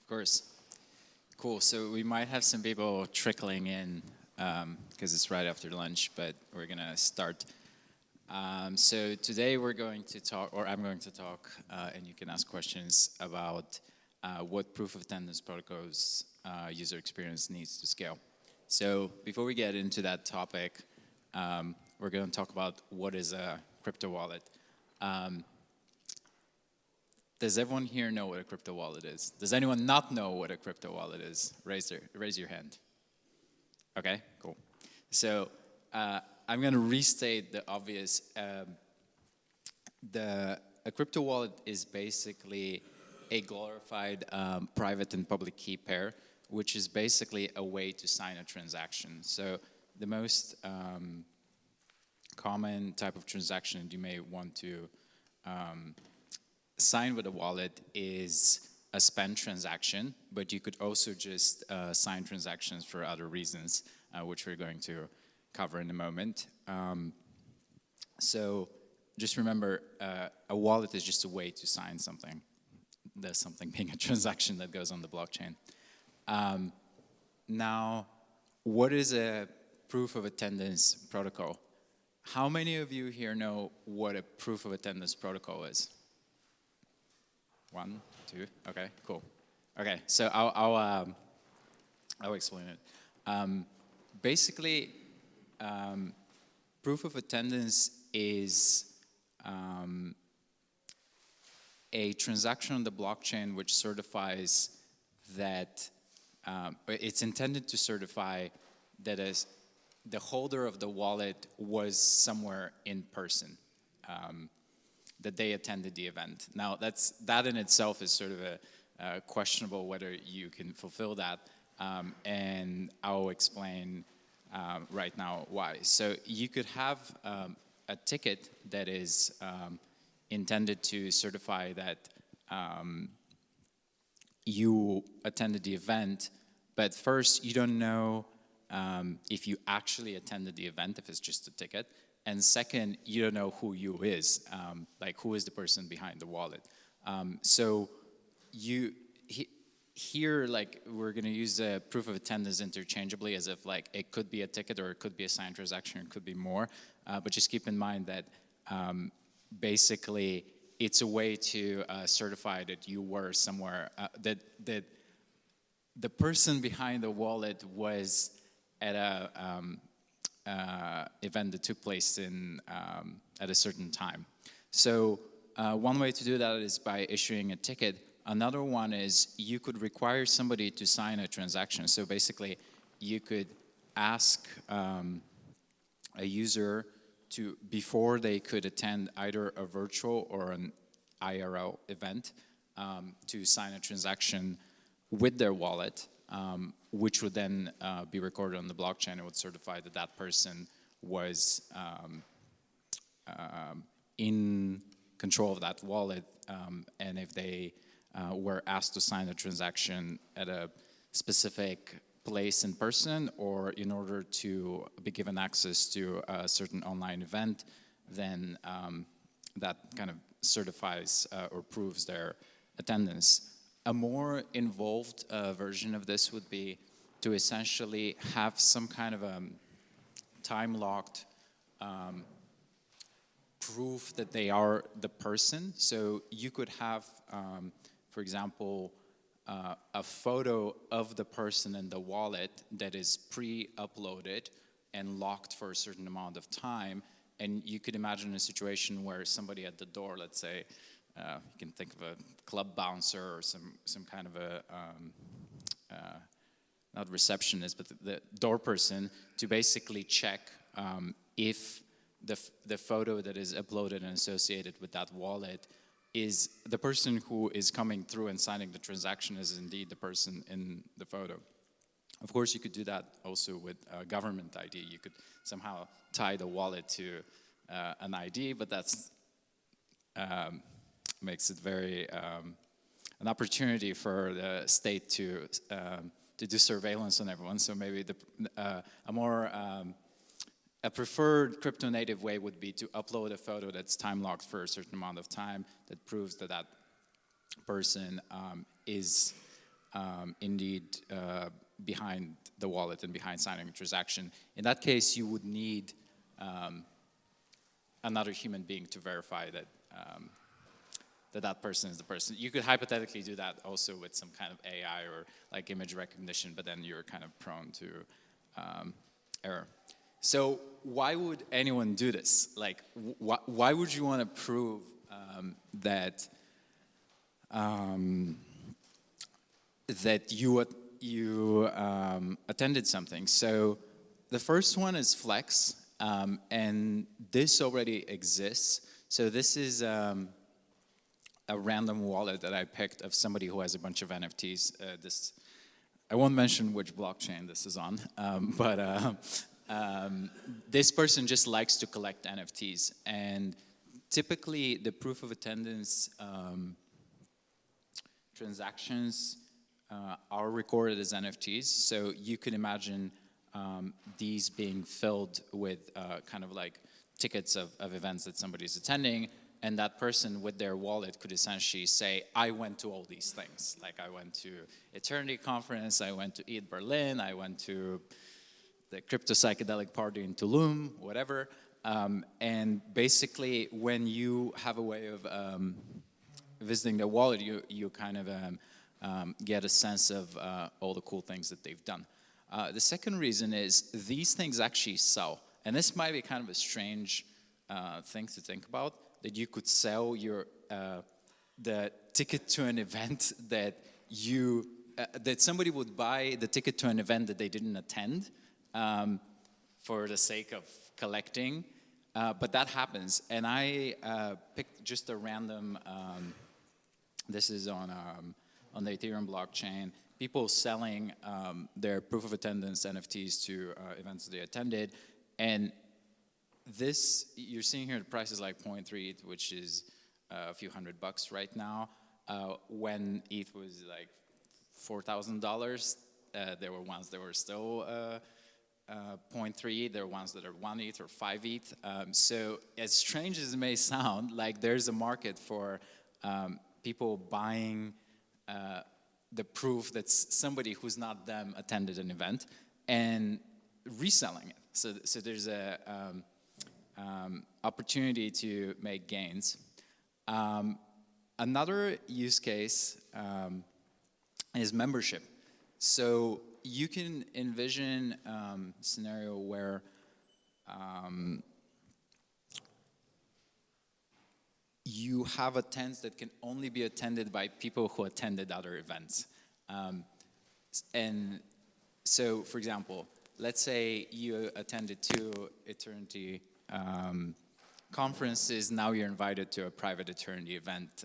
Of course. Cool. So we might have some people trickling in because it's right after lunch, but we're going to start. So today we're going to talk, or I'm going to talk, and you can ask questions about what proof of attendance protocols user experience needs to scale. So before we get into that topic, we're going to talk about what is a crypto wallet. Does everyone here know what a crypto wallet is? Does anyone not know what a crypto wallet is? Raise your hand. Okay, cool. So I'm going to restate the obvious. A crypto wallet is basically a glorified private and public key pair, which is basically a way to sign a transaction. So the most common type of transaction you may want to sign with a wallet is a spend transaction, but you could also just sign transactions for other reasons, which we're going to cover in a moment. So just remember, a wallet is just a way to sign something. There's something being a transaction that goes on the blockchain. Now, what is a proof of attendance protocol? How many of you here know what a proof of attendance protocol is? 1, 2, okay, cool. Okay, so I'll explain it. Basically, proof of attendance is a transaction on the blockchain which certifies that it's intended to certify that the holder of the wallet was somewhere in person. That they attended the event. Now, that in itself is sort of a questionable whether you can fulfill that, and I'll explain right now why. So you could have a ticket that is intended to certify that you attended the event, but first you don't know if you actually attended the event, if it's just a ticket. And second, you don't know who you is, like who is the person behind the wallet. So here, like we're gonna use the proof of attendance interchangeably as if like it could be a ticket or it could be a signed transaction, it could be more. But just keep in mind that basically it's a way to certify that you were somewhere, that the person behind the wallet was at a event that took place at a certain time. So one way to do that is by issuing a ticket. Another one is you could require somebody to sign a transaction. So basically, you could ask a user to, before they could attend either a virtual or an IRL event, to sign a transaction with their wallet, which would then be recorded on the blockchain. It would certify that that person was in control of that wallet, and if they were asked to sign a transaction at a specific place in person or in order to be given access to a certain online event, then that kind of certifies or proves their attendance. A more involved version of this would be to essentially have some kind of a time-locked proof that they are the person. So you could have, for example, a photo of the person in the wallet that is pre-uploaded and locked for a certain amount of time. And you could imagine a situation where somebody at the door, let's say, you can think of a club bouncer or some kind of a, not receptionist, but the door person, to basically check if the photo that is uploaded and associated with that wallet is the person who is coming through and signing the transaction is indeed the person in the photo. Of course, you could do that also with a government ID. You could somehow tie the wallet to an ID, but that's makes it very an opportunity for the state to do surveillance on everyone. So maybe a preferred crypto native way would be to upload a photo that's time locked for a certain amount of time that proves that that person is indeed behind the wallet and behind signing a transaction. In that case, you would need another human being to verify that that person is the person. You could hypothetically do that also with some kind of AI or like image recognition, but then you're kind of prone to error. So why would anyone do this? Like, why would you want to prove that that you attended something? So the first one is Flex, and this already exists. So this is a random wallet that I picked of somebody who has a bunch of NFTs. I won't mention which blockchain this is on, but this person just likes to collect NFTs. And typically, the proof of attendance transactions are recorded as NFTs. So you could imagine these being filled with kind of like tickets of events that somebody's attending. And that person with their wallet could essentially say, I went to all these things. Like I went to Eternity conference, I went to ETH Berlin, I went to the crypto psychedelic party in Tulum, whatever. And basically, when you have a way of visiting the wallet, you kind of get a sense of all the cool things that they've done. The second reason is these things actually sell. And this might be kind of a strange thing to think about, that you could sell your the ticket to an event that that somebody would buy the ticket to an event that they didn't attend for the sake of collecting, but that happens. And I picked just a random. This is on the Ethereum blockchain. People selling their proof of attendance NFTs to events that they attended, and this, you're seeing here, the price is like 0.3 ETH, which is a few $100 right now. When ETH was like $4,000, there were ones that were still 0.3 ETH, there are ones that are 1 ETH or 5 ETH. So as strange as it may sound, like there's a market for people buying the proof that somebody who's not them attended an event and reselling it. So there's a opportunity to make gains. Another use case is membership. So you can envision a scenario where you have attends that can only be attended by people who attended other events. And so, for example, let's say you attended 2 Eternity conferences, now you're invited to a private Eternity event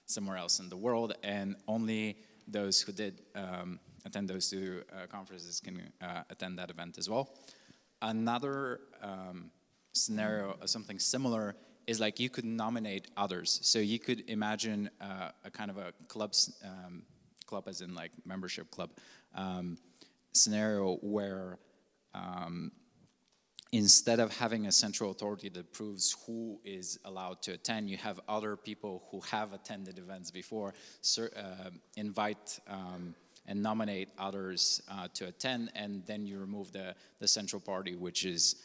somewhere else in the world, and only those who did attend those 2 conferences can attend that event as well. Another scenario, something similar, is like you could nominate others. So you could imagine a kind of a club as in like membership club scenario where instead of having a central authority that proves who is allowed to attend, you have other people who have attended events before invite and nominate others to attend, and then you remove the central party, which is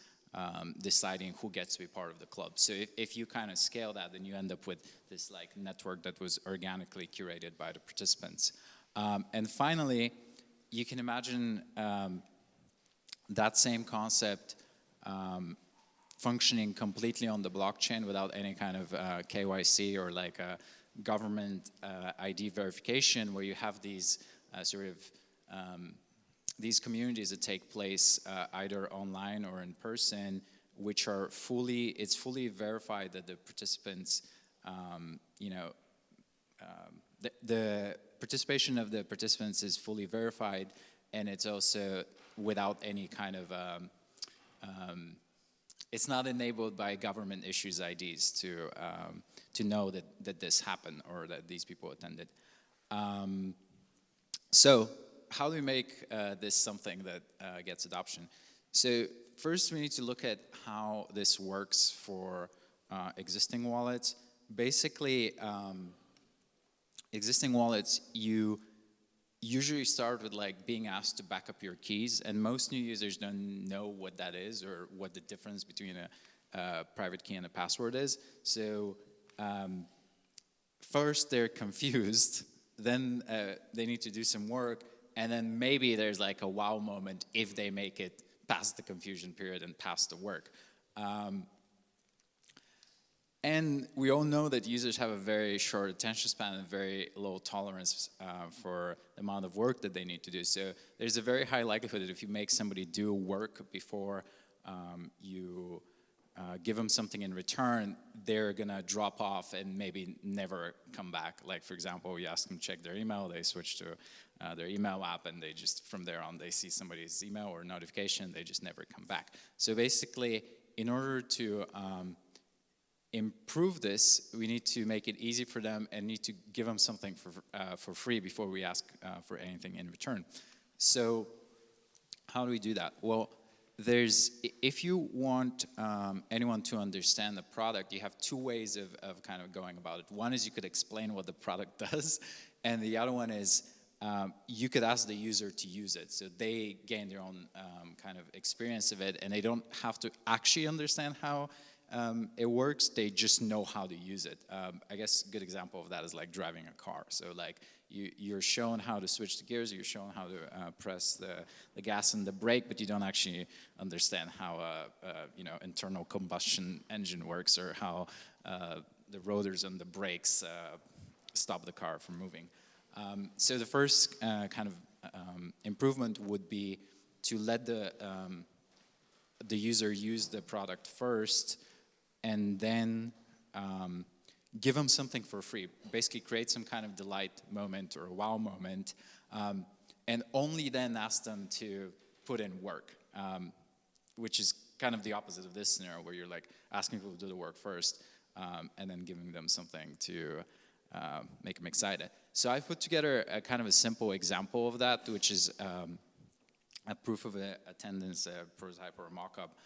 deciding who gets to be part of the club. So if you kind of scale that, then you end up with this like network that was organically curated by the participants. And finally, you can imagine that same concept functioning completely on the blockchain without any kind of KYC or like a government ID verification, where you have these these communities that take place either online or in person, which are it's fully verified that the participants, the participation of the participants is fully verified, and it's also without any kind of, it's not enabled by government issues IDs to know that this happened or that these people attended. So how do we make this something that gets adoption? So first we need to look at how this works for existing wallets. Basically, existing wallets, you usually start with like being asked to back up your keys, and most new users don't know what that is or what the difference between a private key and a password is. So first they're confused, then they need to do some work, and then maybe there's like a wow moment if they make it past the confusion period and past the work. And we all know that users have a very short attention span and very low tolerance for the amount of work that they need to do. So there's a very high likelihood that if you make somebody do work before you give them something in return, they're gonna drop off and maybe never come back. Like for example, you ask them to check their email, they switch to their email app, and they just, from there on, they see somebody's email or notification, they just never come back. So basically, in order to improve this, we need to make it easy for them and need to give them something for free before we ask for anything in return. So how do we do that? Well, if you want anyone to understand the product, you have two ways of kind of going about it. One is you could explain what the product does, and the other one is you could ask the user to use it, so they gain their own kind of experience of it, and they don't have to actually understand how it works, they just know how to use it. I guess a good example of that is like driving a car. So like you're shown how to switch the gears, you're shown how to press the gas and the brake, but you don't actually understand how a internal combustion engine works, or how the rotors and the brakes stop the car from moving. So the first kind of improvement would be to let the user use the product first, and then give them something for free. Basically create some kind of delight moment or a wow moment, and only then ask them to put in work, which is kind of the opposite of this scenario, where you're like asking people to do the work first, and then giving them something to make them excited. So I've put together a kind of a simple example of that, which is a proof of attendance, a prototype or a mock-up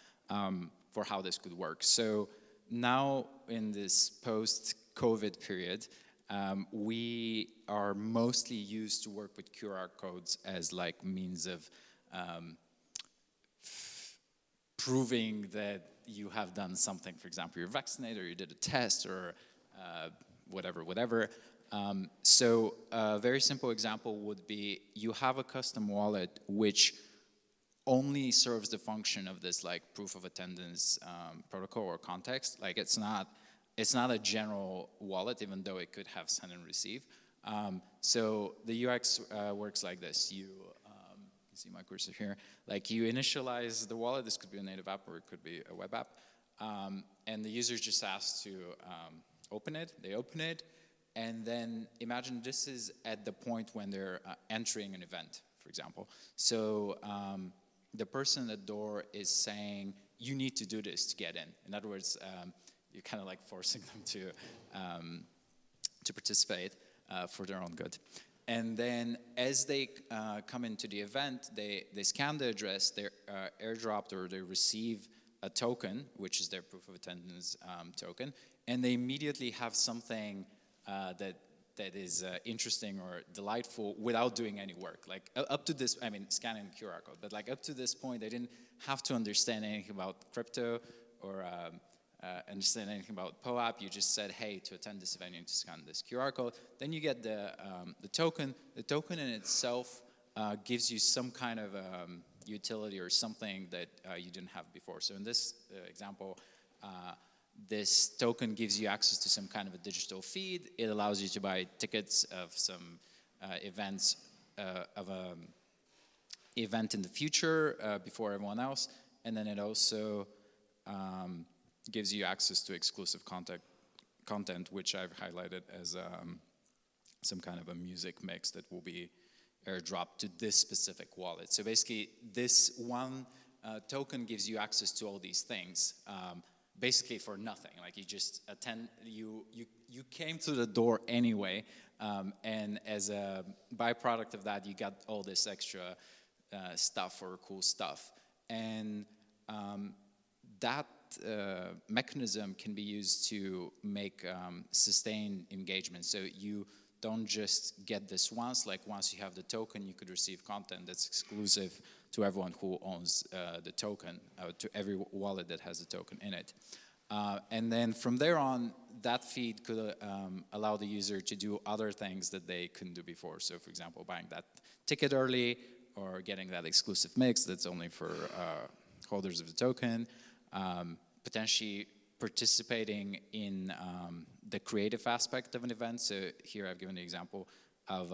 for how this could work. So now in this post-COVID period, we are mostly used to work with QR codes as like means of proving that you have done something. For example, you're vaccinated, or you did a test, or whatever. So a very simple example would be you have a custom wallet which only serves the function of this like proof of attendance protocol or context. Like it's not a general wallet, even though it could have send and receive. So the UX works like this. You can see my cursor here. Like you initialize the wallet. This could be a native app or it could be a web app. And the user just asked to open it. They open it. And then imagine this is at the point when they're entering an event, for example. So the person at the door is saying, you need to do this to get in. In other words, you're kind of like forcing them to participate for their own good. And then as they come into the event, they scan the address, they're airdropped, or they receive a token, which is their proof of attendance token, and they immediately have something that is interesting or delightful without doing any work. Like up to this, I mean, scanning the QR code, but like up to this point, they didn't have to understand anything about crypto or understand anything about POAP. You just said, hey, to attend this event, you need to scan this QR code. Then you get the token. The token in itself gives you some kind of utility or something that you didn't have before. So in this example, this token gives you access to some kind of a digital feed. It allows you to buy tickets of some events, of an event in the future before everyone else. And then it also gives you access to exclusive content, which I've highlighted as some kind of a music mix that will be airdropped to this specific wallet. So basically, this one token gives you access to all these things. Basically for nothing. Like you just attend, you came to the door anyway, and as a byproduct of that, you got all this extra stuff or cool stuff. And that mechanism can be used to make sustained engagement. So you don't just get this once. Like once you have the token, you could receive content that's exclusive to everyone who owns the token, to every wallet that has a token in it. And then from there on, that feed could allow the user to do other things that they couldn't do before. So for example, buying that ticket early, or getting that exclusive mix that's only for holders of the token, potentially participating in the creative aspect of an event. So here I've given the example of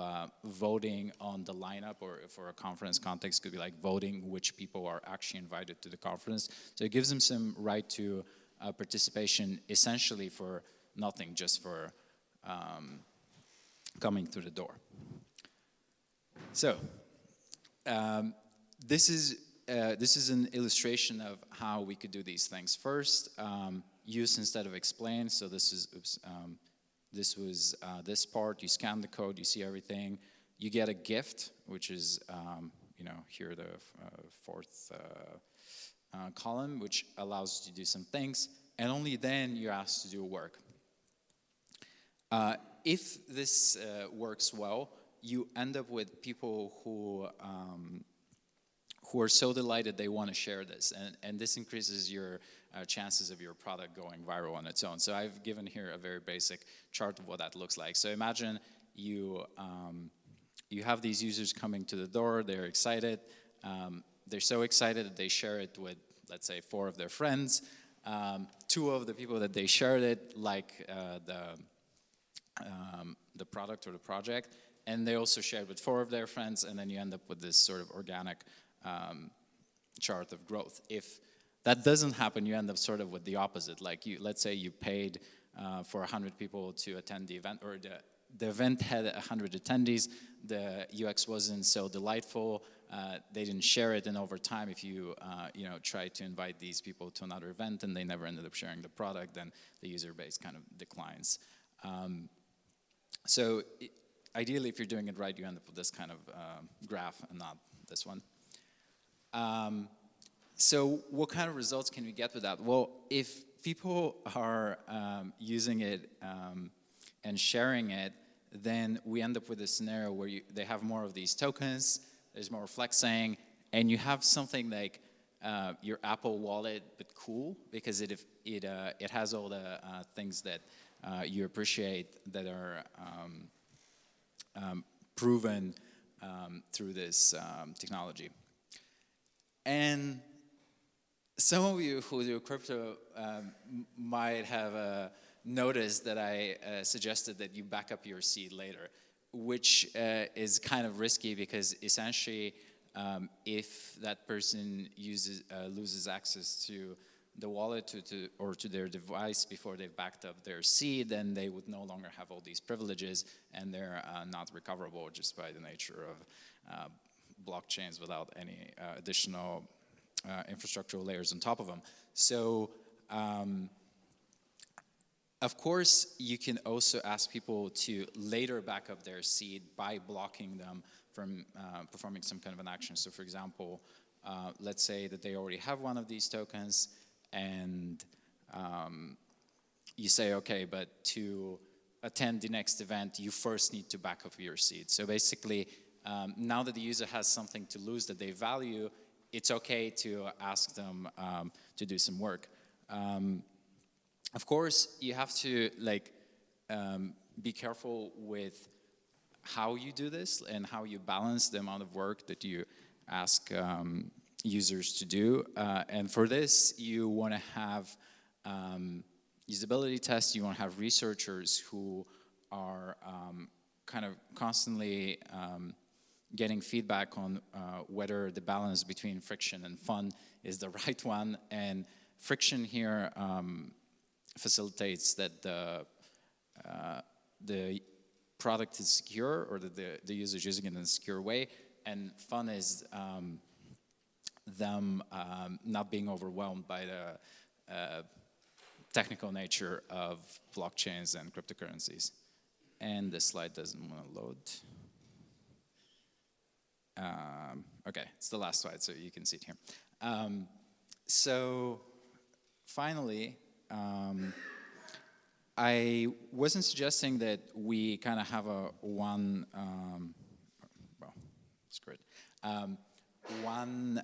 voting on the lineup, or for a conference context, could be like voting which people are actually invited to the conference. So it gives them some right to participation, essentially for nothing, just for coming through the door. So this is an illustration of how we could do these things. First, use instead of explain. So this is this part. You scan the code, you see everything. You get a gift, which is you know, here the fourth column, which allows you to do some things, and only then you're asked to do work. If this works well, you end up with people who are so delighted they want to share this, and this increases your chances of your product going viral on its own. So I've given here a very basic chart of what that looks like. So imagine you have these users coming to the door, they're excited, they're so excited that they share it with, let's say, 4 of their friends. 2 of the people that they shared it like the product or the project, and they also shared with 4 of their friends, and then you end up with this sort of organic chart of growth. If that doesn't happen, you end up sort of with the opposite. Like let's say you paid for 100 people to attend the event, or the event had 100 attendees, the UX wasn't so delightful, they didn't share it, and over time, if you you know, try to invite these people to another event and they never ended up sharing the product, then the user base kind of declines. So ideally, if you're doing it right, you end up with this kind of graph and not this one. So what kind of results can we get with that? Well, if people are using it and sharing it, then we end up with a scenario where they have more of these tokens, there's more flexing, and you have something like your Apple Wallet, but cool, because it has all the things that you appreciate that are proven through this technology. And some of you who do crypto might have noticed that I suggested that you back up your seed later, which is kind of risky, because essentially if that person loses access to the wallet or to their device before they've backed up their seed, then they would no longer have all these privileges, and they're not recoverable just by the nature of blockchains without any additional infrastructural layers on top of them. So of course, you can also ask people to later back up their seed by blocking them from performing some kind of an action. So for example, let's say that they already have one of these tokens, and you say, okay, but to attend the next event, you first need to back up your seed. So basically, now that the user has something to lose that they value, it's okay to ask them to do some work. Of course, you have to be careful with how you do this and how you balance the amount of work that you ask users to do. And for this, you want to have usability tests. You want to have researchers who are kind of constantly getting feedback on whether the balance between friction and fun is the right one. And friction here facilitates that the product is secure, or that the user is using it in a secure way, and fun is them not being overwhelmed by the technical nature of blockchains and cryptocurrencies. And this slide doesn't want to load. Okay, it's the last slide, so you can see it here. So finally, I wasn't suggesting that we kind of have a one, well, screw it, one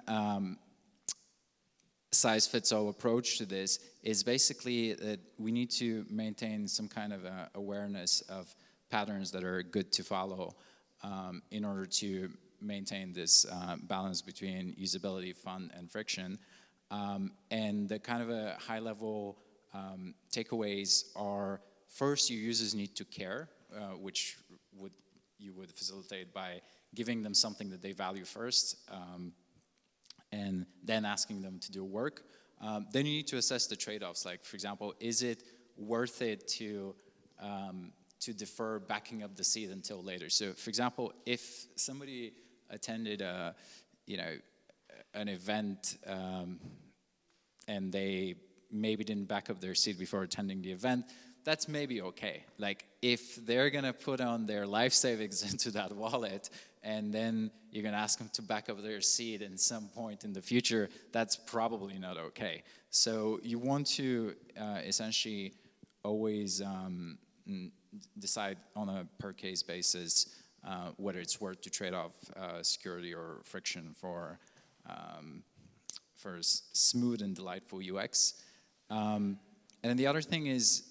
size-fits-all approach to this. Is basically that we need to maintain some kind of awareness of patterns that are good to follow in order to maintain this balance between usability, fun, and friction. And the kind of a high-level takeaways are, first, your users need to care, which you would facilitate by giving them something that they value first, and then asking them to do work. Then you need to assess the trade-offs. Like, for example, is it worth it to defer backing up the seed until later? So, for example, if somebody attended an event and they maybe didn't back up their seed before attending the event, that's maybe okay. Like, if they're gonna put on their life savings into that wallet and then you're gonna ask them to back up their seed at some point in the future, that's probably not okay. So you want to essentially always decide on a per case basis whether it's worth to trade off security or friction for smooth and delightful UX. And then the other thing is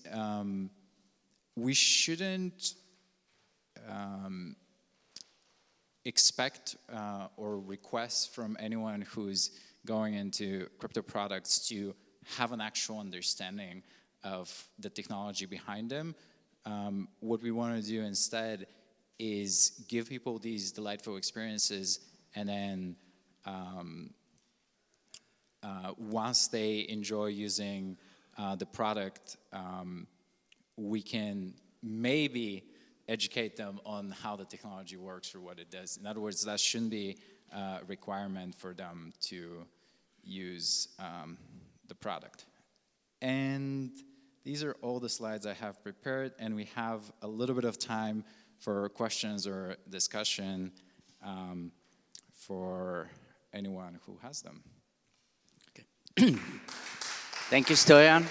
we shouldn't expect or request from anyone who's going into crypto products to have an actual understanding of the technology behind them. What we want to do instead is give people these delightful experiences, and then once they enjoy using the product, we can maybe educate them on how the technology works or what it does. In other words, that shouldn't be a requirement for them to use the product. And these are all the slides I have prepared, and we have a little bit of time for questions or discussion for anyone who has them. Okay. Thank you, Stoyan.